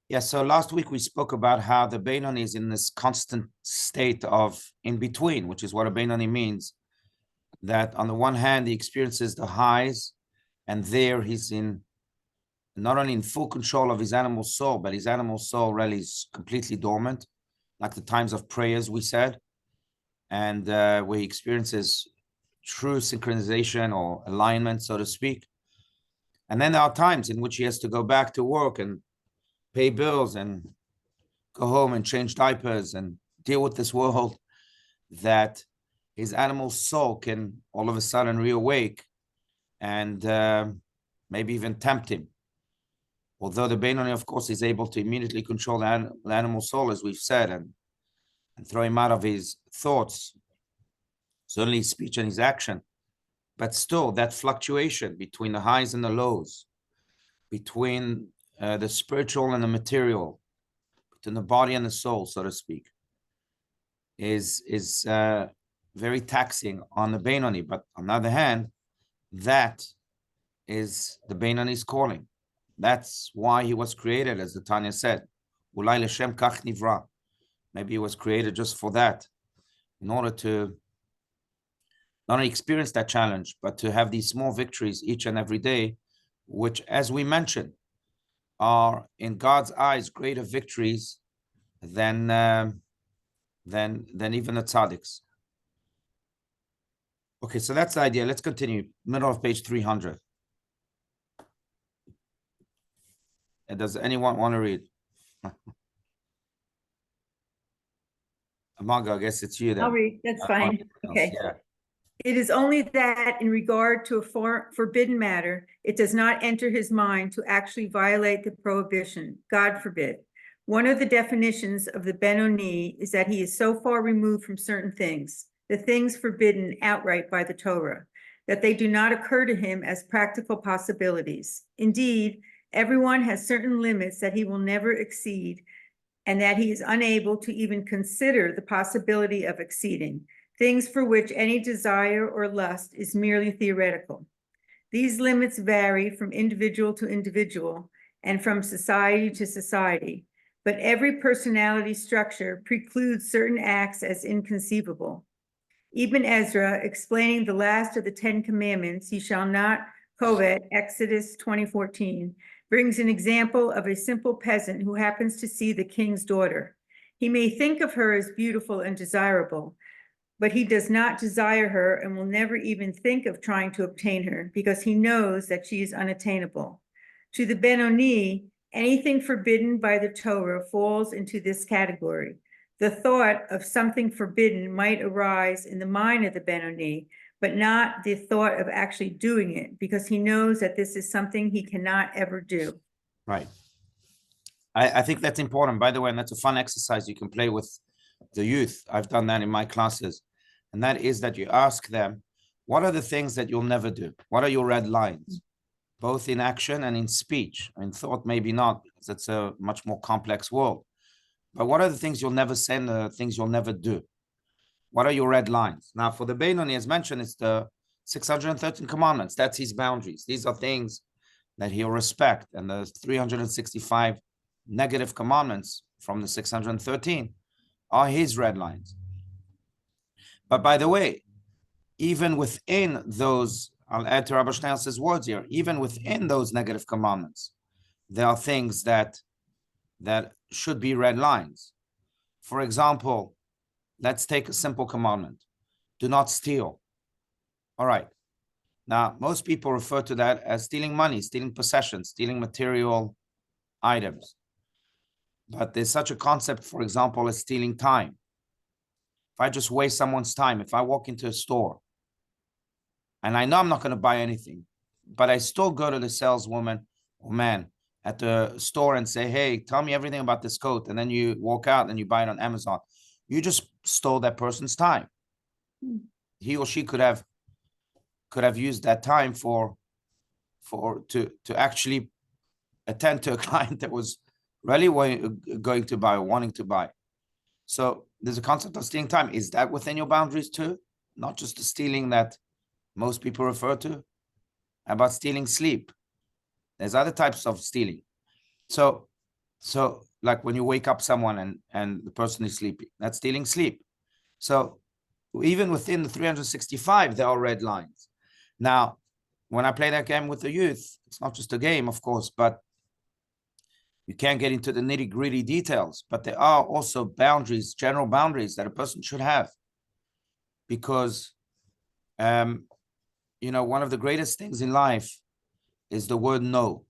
Yeah, so last week we spoke about how the Beinoni is in this constant state of in between, which is what a Beinoni means. That on the one hand, he experiences the highs, and there he's in not only in full control of his animal soul, but his animal soul really is completely dormant, like the times of prayers we said, and where he experiences true synchronization or alignment, so to speak. And then there are times in which he has to go back to work and pay bills and go home and change diapers and deal with this world, that his animal soul can all of a sudden reawake and maybe even tempt him. Although the Beinoni, of course, is able to immediately control the animal soul, as we've said, and throw him out of his thoughts, certainly his speech and his action. But still, that fluctuation between the highs and the lows, between the spiritual and the material, between the body and the soul, so to speak, is very taxing on the Beinoni. But on the other hand, that is the Beinoni's calling. That's why he was created, as the Tanya said. Ulai l'shem kach nivra. Maybe he was created just for that, in order to not only experience that challenge, but to have these small victories each and every day, which, as we mentioned, are in God's eyes greater victories than even the tzaddiks. Okay, so that's the idea. Let's continue. Middle of page 300. Does anyone want to read? Amaga, I guess it's you then. I'll read. That's fine. Okay. Yeah. It is only that in regard to a forbidden matter, it does not enter his mind to actually violate the prohibition. God forbid. One of the definitions of the Benoni is that he is so far removed from certain things, the things forbidden outright by the Torah, that they do not occur to him as practical possibilities. Indeed, everyone has certain limits that he will never exceed, and that he is unable to even consider the possibility of exceeding, things for which any desire or lust is merely theoretical. These limits vary from individual to individual and from society to society, but every personality structure precludes certain acts as inconceivable. Ibn Ezra, explaining the last of the 10 commandments, "You shall not covet," Exodus 20:14, brings an example of a simple peasant who happens to see the king's daughter. He may think of her as beautiful and desirable, but he does not desire her and will never even think of trying to obtain her because he knows that she is unattainable. To the Benoni, anything forbidden by the Torah falls into this category. The thought of something forbidden might arise in the mind of the Benoni, but not the thought of actually doing it, because he knows that this is something he cannot ever do. Right. I think that's important, by the way, and that's a fun exercise you can play with the youth. I've done that in my classes. And that is that you ask them, what are the things that you'll never do? What are your red lines? Both in action and in speech. In thought, maybe not, because it's a much more complex world. But what are the things you'll never say and the things you'll never do? What are your red lines? Now, for the Beinoni, as mentioned, it's the 613 commandments. That's his boundaries. These are things that he'll respect. And the 365 negative commandments from the 613 are his red lines. But by the way, even within those, I'll add to Rabbi Schneider's words here, even within those negative commandments, there are things that should be red lines. For example, let's take a simple commandment. Do not steal. All right. Now, most people refer to that as stealing money, stealing possessions, stealing material items. But there's such a concept, for example, as stealing time. If I just waste someone's time, if I walk into a store and I know I'm not going to buy anything, but I still go to the saleswoman or man at the store and say, hey, tell me everything about this coat. And then you walk out and you buy it on Amazon. You just stole that person's time. He or she could have used that time to actually attend to a client that was really going to buy or wanting to buy. So there's a concept of stealing time. Is that within your boundaries too? Not just the stealing that most people refer to? How about stealing sleep? There's other types of stealing. So So like when you wake up someone and the person is sleeping, that's stealing sleep. So even within the 365, there are red lines. Now, when I play that game with the youth, it's not just a game, of course, but you can't get into the nitty-gritty details, but there are also boundaries, general boundaries that a person should have. Because, one of the greatest things in life is the word no,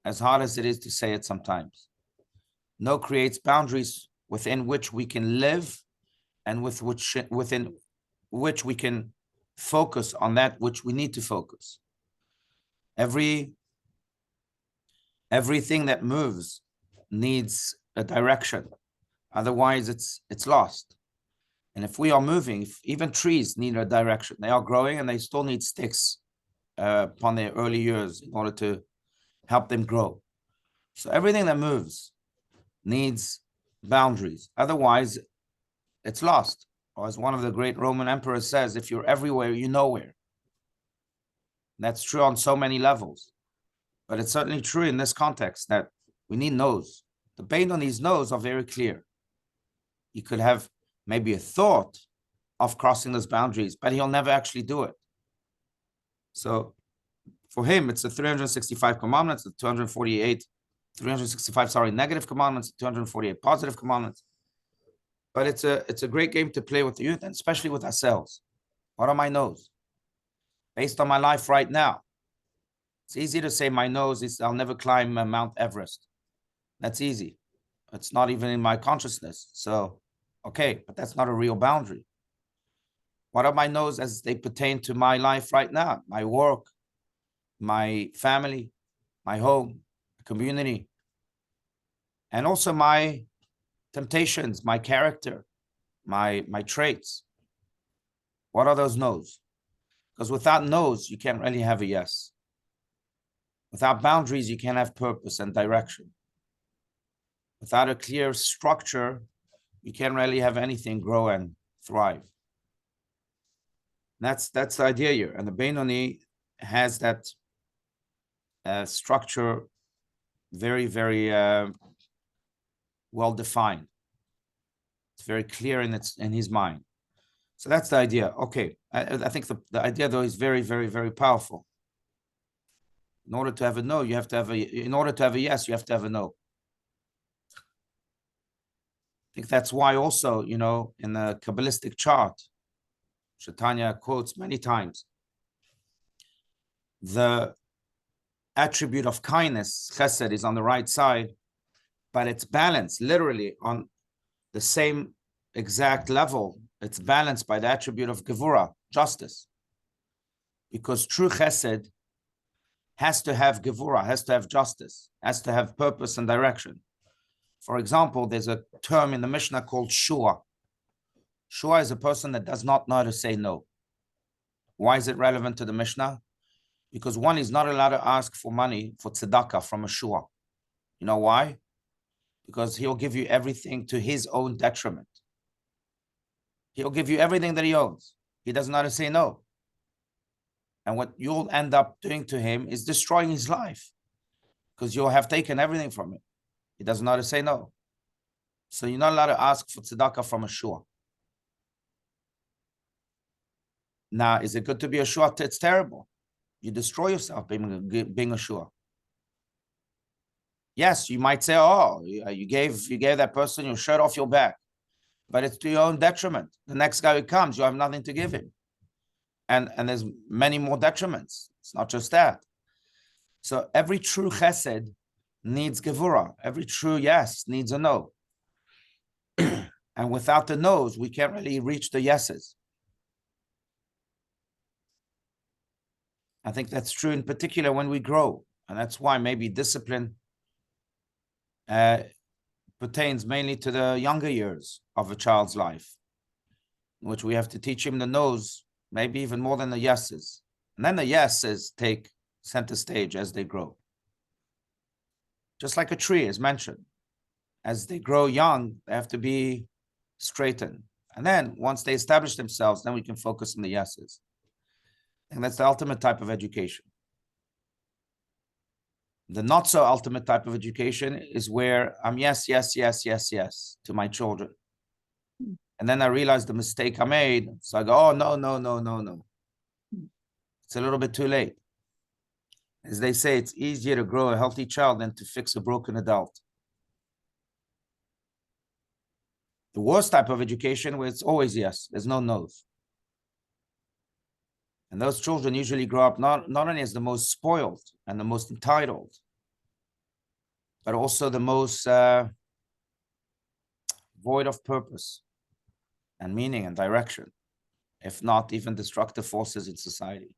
as hard as it is to say it sometimes. No creates boundaries within which we can live and within which we can focus on that which we need to focus. Everything that moves needs a direction. Otherwise, it's lost. And if we are moving, if even trees need a direction. They are growing and they still need sticks upon their early years in order to help them grow. So everything that moves needs boundaries. Otherwise, it's lost. Or as one of the great Roman emperors says, if you're everywhere, you're nowhere. That's true on so many levels. But it's certainly true in this context that we need no's. The Bein on these no's are very clear. He could have maybe a thought of crossing those boundaries, but he'll never actually do it. So for him, it's the 365 commandments, the 365, negative commandments, 248 positive commandments. But it's a great game to play with the youth, and especially with ourselves. What are my no's? Based on my life right now, it's easy to say my nose is I'll never climb Mount Everest. That's easy. It's not even in my consciousness. So, okay, but that's not a real boundary. What are my no's as they pertain to my life right now? My work, my family, my home, community, and also my temptations, my character, my traits. What are those no's? Because without no's, you can't really have a yes. Without boundaries, you can't have purpose and direction. Without a clear structure, you can't really have anything grow and thrive. That's the idea here. And the Benoni has that structure very, very well defined. It's very clear in his mind. So that's the idea. Okay, I think the idea though is very, very, very powerful. In order to have a no, you have to have in order to have a yes, you have to have a no. I think that's why also, in the Kabbalistic chart, Tanya quotes many times, the attribute of kindness, chesed, is on the right side, but it's balanced literally on the same exact level. It's balanced by the attribute of gevura, justice. Because true chesed has to have gevura, has to have justice, has to have purpose and direction. For example, there's a term in the Mishnah called shua. Shua is a person that does not know how to say no. Why is it relevant to the Mishnah? Because one is not allowed to ask for money for tzedakah from a shua. You know why? Because he'll give you everything to his own detriment. He'll give you everything that he owns. He doesn't know how to say no. And what you'll end up doing to him is destroying his life, because you'll have taken everything from him. He doesn't know how to say no. So you're not allowed to ask for tzedakah from a shua. Now, is it good to be a shua? It's terrible. You destroy yourself being a shua. Yes, you might say, oh, you gave that person your shirt off your back, but it's to your own detriment. The next guy who comes, you have nothing to give him. And there's many more detriments. It's not just that. So every true chesed needs gevura. Every true yes needs a no. And without the no's, we can't really reach the yeses. I think that's true in particular when we grow. And that's why maybe discipline pertains mainly to the younger years of a child's life, in which we have to teach him the no's, maybe even more than the yeses. And then the yeses take center stage as they grow. Just like a tree, as mentioned. As they grow young, they have to be straightened. And then once they establish themselves, then we can focus on the yeses. And that's the ultimate type of education. The not so ultimate type of education is where I'm yes, yes, yes, yes, yes to my children. And then I realize the mistake I made. So I go, oh, no, no, no, no, no. It's a little bit too late. As they say, it's easier to grow a healthy child than to fix a broken adult. The worst type of education where it's always yes, there's no no's. And those children usually grow up not only as the most spoiled and the most entitled, but also the most void of purpose and meaning and direction, if not even destructive forces in society.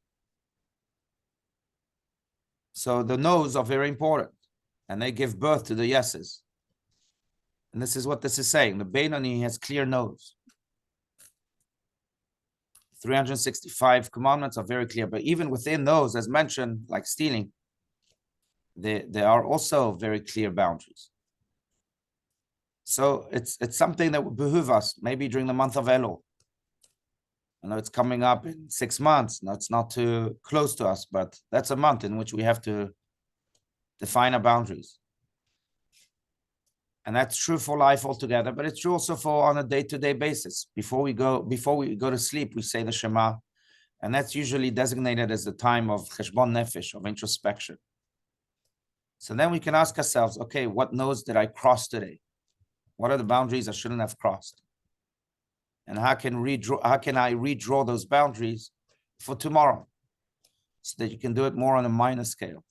So the no's are very important, and they give birth to the yeses. And this is what this is saying. The Beinoni has clear no's. 365 commandments are very clear, but even within those, as mentioned, like stealing, there are also very clear boundaries. So it's something that would behoove us, maybe during the month of Elul. I know it's coming up in 6 months. No, it's not too close to us, but that's a month in which we have to define our boundaries. And that's true for life altogether, but it's true also for on a day-to-day basis. Before we go to sleep, we say the Shema, and that's usually designated as the time of cheshbon nefesh, of introspection. So then we can ask ourselves, okay, what nodes did I cross today? What are the boundaries I shouldn't have crossed? And how can I redraw those boundaries for tomorrow so that you can do it more on a minor scale?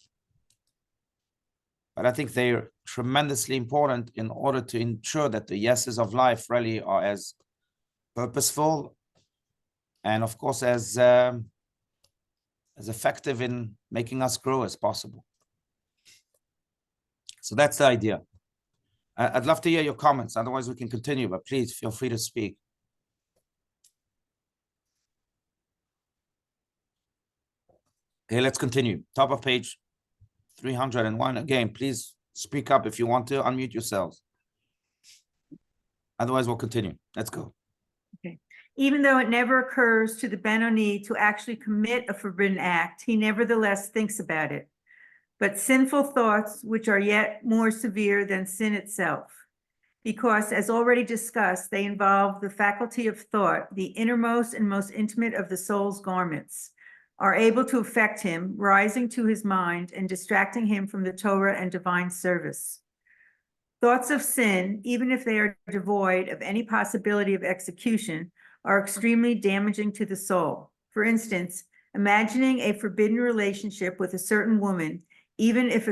But I think they're tremendously important in order to ensure that the yeses of life really are as purposeful and, of course, as effective in making us grow as possible. So that's the idea. I'd love to hear your comments. Otherwise, we can continue, but please feel free to speak. Okay, let's continue. Top of page 301. Again, please speak up if you want to. Unmute yourselves. Otherwise, we'll continue. Let's go. Okay. Even though it never occurs to the Benoni to actually commit a forbidden act, he nevertheless thinks about it. But sinful thoughts, which are yet more severe than sin itself, because, as already discussed, they involve the faculty of thought, the innermost and most intimate of the soul's garments, are able to affect him, rising to his mind and distracting him from the Torah and divine service. Thoughts of sin, even if they are devoid of any possibility of execution, are extremely damaging to the soul. For instance, imagining a forbidden relationship with a certain woman, even if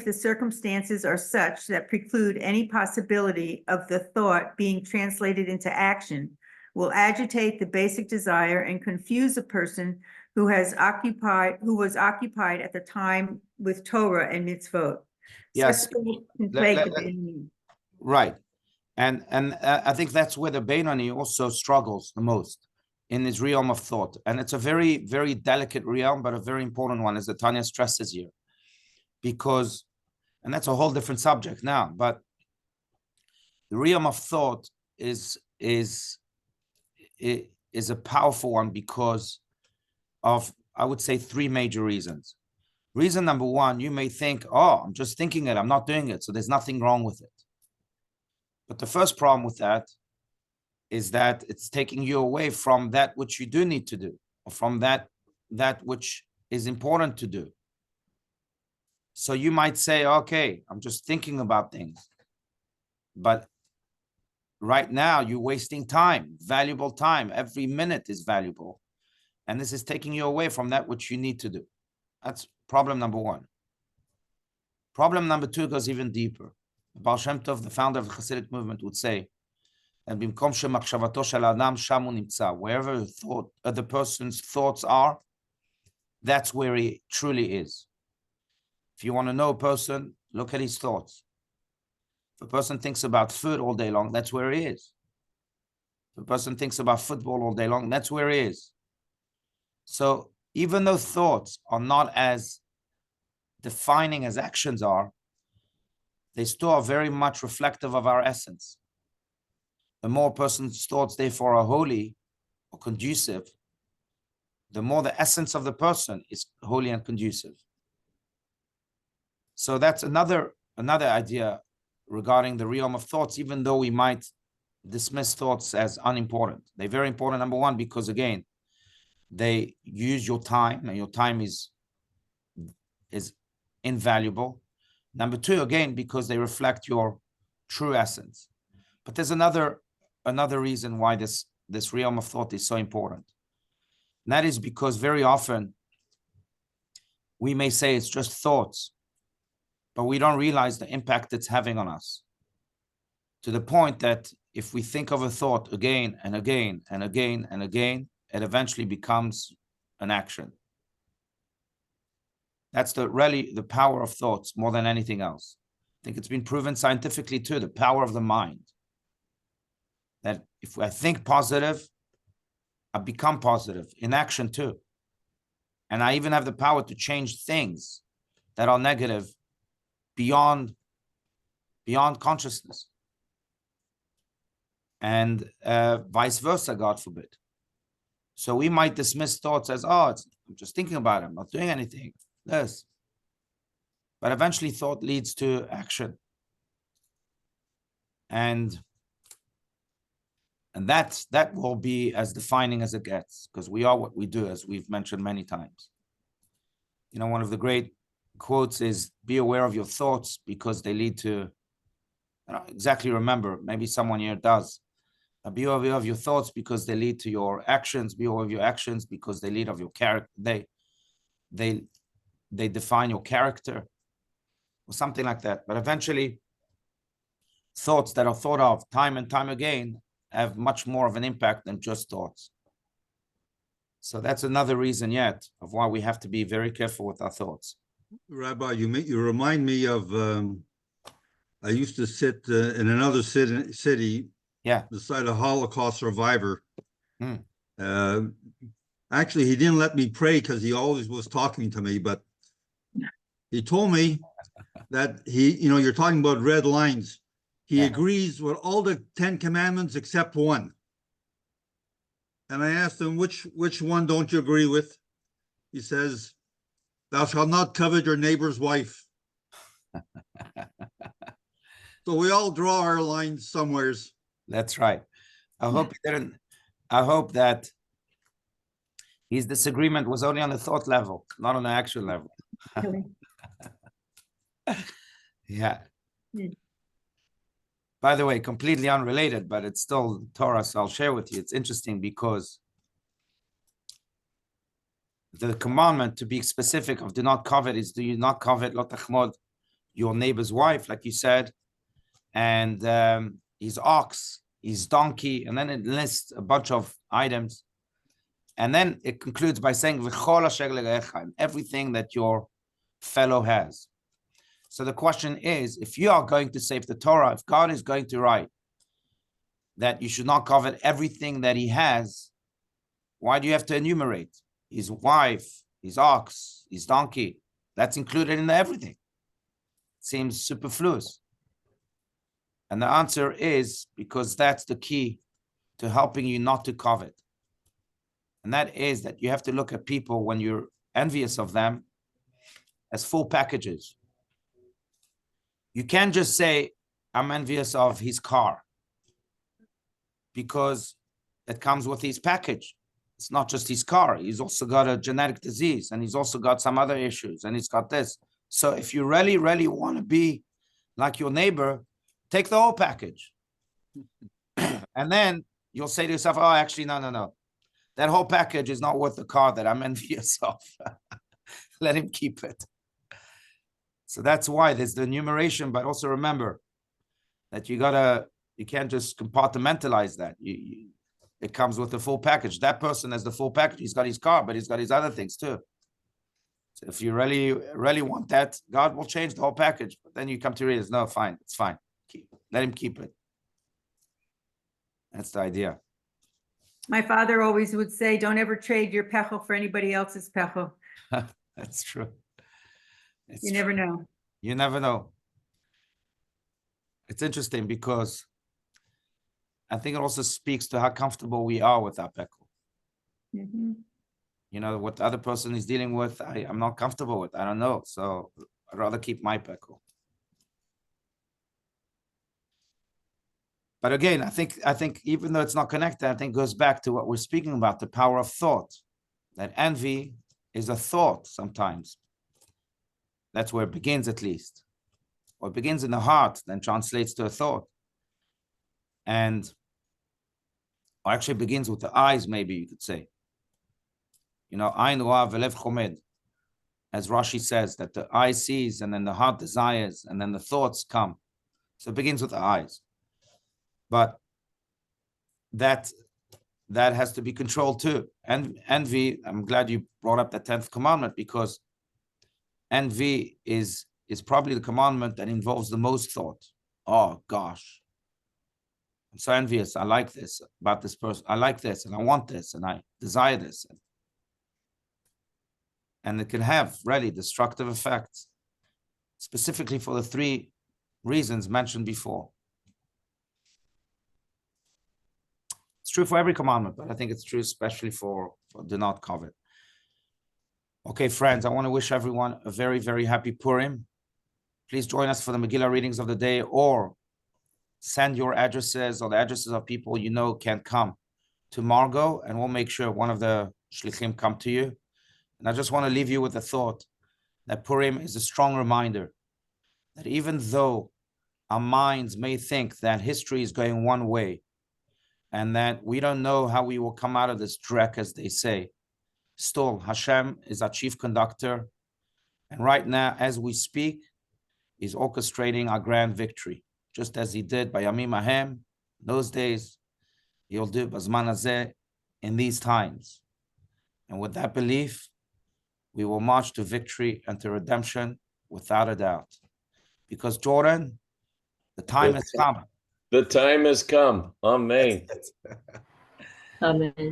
the circumstances are such that preclude any possibility of the thought being translated into action, will agitate the basic desire and confuse a person who was occupied at the time with Torah and mitzvot. Yes. Right. And I think that's where the Beinoni also struggles the most in this realm of thought. And it's a very, very delicate realm, but a very important one, as the Tanya stresses here. Because, and that's a whole different subject now, but the realm of thought is a powerful one because of, I would say, 3 major reasons. Reason number 1, you may think, oh, I'm just thinking it, I'm not doing it, so there's nothing wrong with it. But the first problem with that is that it's taking you away from that which you do need to do, or from that which is important to do. So you might say, okay, I'm just thinking about things. But right now, you're wasting time, valuable time. Every minute is valuable. And this is taking you away from that which you need to do. That's problem number 1. Problem number 2 goes even deeper. Baal Shem Tov, the founder of the Hasidic movement, would say that wherever the person's thoughts are, that's where he truly is. If you want to know a person, look at his thoughts. If a person thinks about food all day long, that's where he is. If a person thinks about football all day long, that's where he is. So even though thoughts are not as defining as actions are, they still are very much reflective of our essence. The more a person's thoughts, therefore, are holy or conducive, the more the essence of the person is holy and conducive. So that's another idea regarding the realm of thoughts, even though we might dismiss thoughts as unimportant. They're very important, number one, because again, they use your time, and your time is invaluable. Number two, again, because they reflect your true essence. But there's another reason why this realm of thought is so important. And that is because very often we may say it's just thoughts, but we don't realize the impact it's having on us, to the point that if we think of a thought again and again and again and again, it eventually becomes an action. That's really the power of thoughts more than anything else. I think it's been proven scientifically too, the power of the mind. That if I think positive, I become positive in action too. And I even have the power to change things that are negative beyond consciousness. And vice versa, God forbid. So we might dismiss thoughts as, oh, I'm just thinking about it, I'm not doing anything. This. But eventually thought leads to action. And that will be as defining as it gets, because we are what we do, as we've mentioned many times. You know, one of the great quotes is, be aware of your thoughts because they lead to, I don't exactly remember, maybe someone here does. Be aware of your thoughts because they lead to your actions. Be aware of your actions because they lead of your character. They define your character, or something like that. But eventually, thoughts that are thought of time and time again have much more of an impact than just thoughts. So that's another reason yet of why we have to be very careful with our thoughts. Rabbi, you remind me of, I used to sit in another city Yeah. beside a Holocaust survivor. Hmm. Actually, he didn't let me pray because he always was talking to me, but he told me that you're talking about red lines. He agrees with all the 10 commandments except one. And I asked him, which one don't you agree with? He says, thou shalt not covet your neighbor's wife. So we all draw our lines somewheres. That's right. I hope he didn't. I hope that his disagreement was only on the thought level, not on the action level. Yeah. By the way, completely unrelated, but it's still Torah, so I'll share with you. It's interesting because the commandment, to be specific, of do not covet is, do you not covet lo tachmod, your neighbor's wife, like you said, and his ox, his donkey, and then it lists a bunch of items. And then it concludes by saying, everything that your fellow has. So the question is, if you are going to save the Torah, if God is going to write that you should not covet everything that he has, why do you have to enumerate his wife, his ox, his donkey? That's included in everything. It seems superfluous. And the answer is because that's the key to helping you not to covet. And that is that you have to look at people when you're envious of them as full packages. You can't just say, I'm envious of his car, because it comes with his package. It's not just his car. He's also got a genetic disease, and he's also got some other issues, and he's got this. So if you really, really want to be like your neighbor, take the whole package. And then you'll say to yourself, oh, actually, no. That whole package is not worth the car that I'm envious of. Let him keep it. So that's why there's the enumeration, but also remember that you can't just compartmentalize that. It comes with the full package. That person has the full package. He's got his car, but he's got his other things too. So if you really, really want that, God will change the whole package. But then you come to realize, no, fine, it's fine. Let him keep it. That's the idea. My father always would say, don't ever trade your pechel for anybody else's pechel. That's true. You never know. You never know. It's interesting because I think it also speaks to how comfortable we are with our pechel. Mm-hmm. You know, what the other person is dealing with, I'm not comfortable with. I don't know. So I'd rather keep my pekel. But again, I think even though it's not connected, I think it goes back to what we're speaking about, the power of thought. That envy is a thought sometimes. That's where it begins, at least. Or it begins in the heart, then translates to a thought. And or actually begins with the eyes, maybe you could say. You know, Ain Roa Velev Chomed, as Rashi says, that the eye sees and then the heart desires and then the thoughts come. So it begins with the eyes. But that has to be controlled too. And envy, I'm glad you brought up the 10th commandment, because envy is probably the commandment that involves the most thought. Oh gosh, I'm so envious. I like this about this person. I like this and I want this and I desire this. And it can have really destructive effects, specifically for the 3 reasons mentioned before. It's true for every commandment, but I think it's true especially for do not covet. Okay, friends, I want to wish everyone a very, very happy Purim. Please join us for the Megillah readings of the day, or send your addresses or the addresses of people you know can't come to Margot, and we'll make sure one of the shlichim come to you. And I just want to leave you with the thought that Purim is a strong reminder that even though our minds may think that history is going one way and that we don't know how we will come out of this dreck, as they say, still Hashem is our chief conductor. And right now, as we speak, he's orchestrating our grand victory, just as he did by Yamim Ahem, those days, he'll do Bazman Hazeh in these times. And with that belief, we will march to victory and to redemption without a doubt. Because Jordan, the time has come. The time has come. Amen. That's it. Amen.